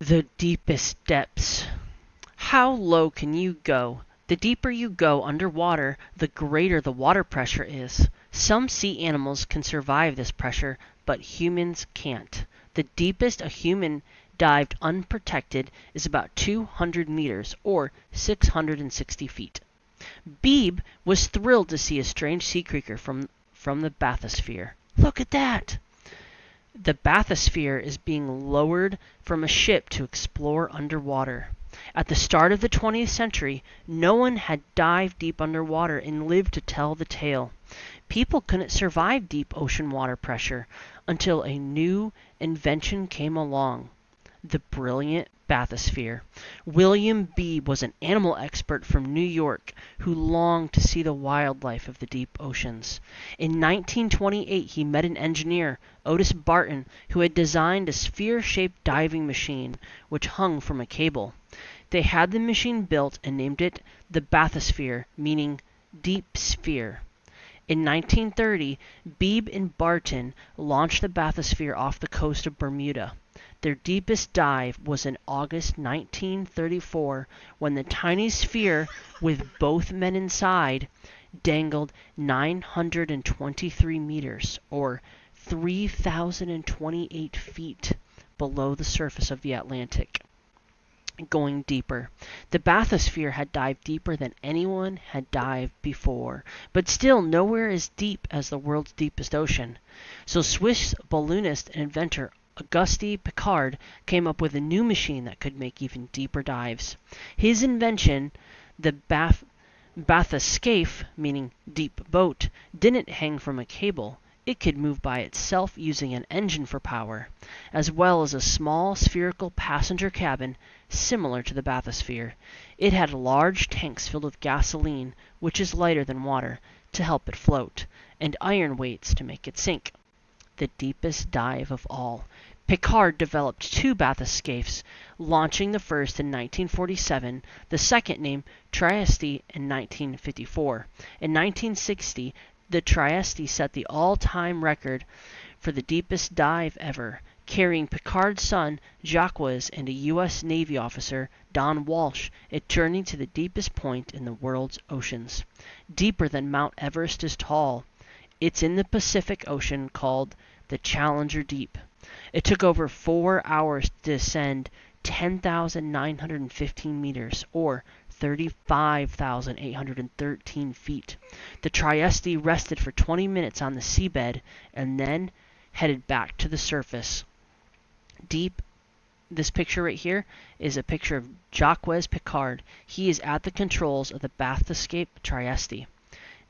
The deepest depths. How low can you go? The deeper you go underwater, the greater the water pressure is. Some sea animals can survive this pressure, but humans can't. The deepest a human dived unprotected is about 200 meters, or 660 feet. Beebe was thrilled to see a strange sea creature from the bathysphere. Look at that! The bathysphere is being lowered from a ship to explore underwater. At the start of the 20th century, no one had dived deep underwater and lived to tell the tale. People couldn't survive deep ocean water pressure until a new invention came along: the brilliant bathysphere. William Beebe was an animal expert from New York who longed to see the wildlife of the deep oceans. In 1928 he met an engineer, Otis Barton, who had designed a sphere-shaped diving machine which hung from a cable. They had the machine built and named it the Bathysphere, meaning deep sphere. In 1930, Beebe and Barton launched the bathysphere off the coast of Bermuda. Their deepest dive was in August 1934, when the tiny sphere, with both men inside, dangled 923 meters, or 3,028 feet, below the surface of the Atlantic. Going deeper. The bathysphere had dived deeper than anyone had dived before, but still nowhere as deep as the world's deepest ocean. So Swiss balloonist and inventor Auguste Piccard came up with a new machine that could make even deeper dives. His invention, the Bathyscaphe, meaning deep boat, didn't hang from a cable. It could move by itself using an engine for power, as well as a small spherical passenger cabin similar to the bathysphere. It had large tanks filled with gasoline, which is lighter than water, to help it float, and iron weights to make it sink. The deepest dive of all. Piccard developed two Bathyscaphes, launching the first in 1947, the second named Trieste in 1954. In 1960, the Trieste set the all-time record for the deepest dive ever, carrying Piccard's son, Jacques, and a U.S. Navy officer, Don Walsh, it journeyed to the deepest point in the world's oceans. Deeper than Mount Everest is tall. It's in the Pacific Ocean, called the Challenger Deep. It took over 4 hours to descend 10,915 meters, or 35,813 feet. The Trieste rested for 20 minutes on the seabed and then headed back to the surface. Deep. This picture right here is a picture of Jacques Piccard. He is at the controls of the Bathyscaphe Trieste.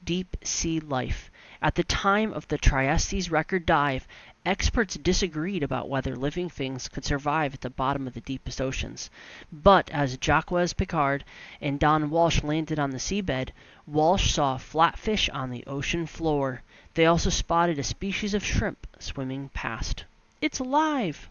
Deep sea life. At the time of the Trieste's record dive, experts disagreed about whether living things could survive at the bottom of the deepest oceans. But as Jacques Piccard and Don Walsh landed on the seabed, Walsh saw flatfish on the ocean floor. They also spotted a species of shrimp swimming past. It's alive!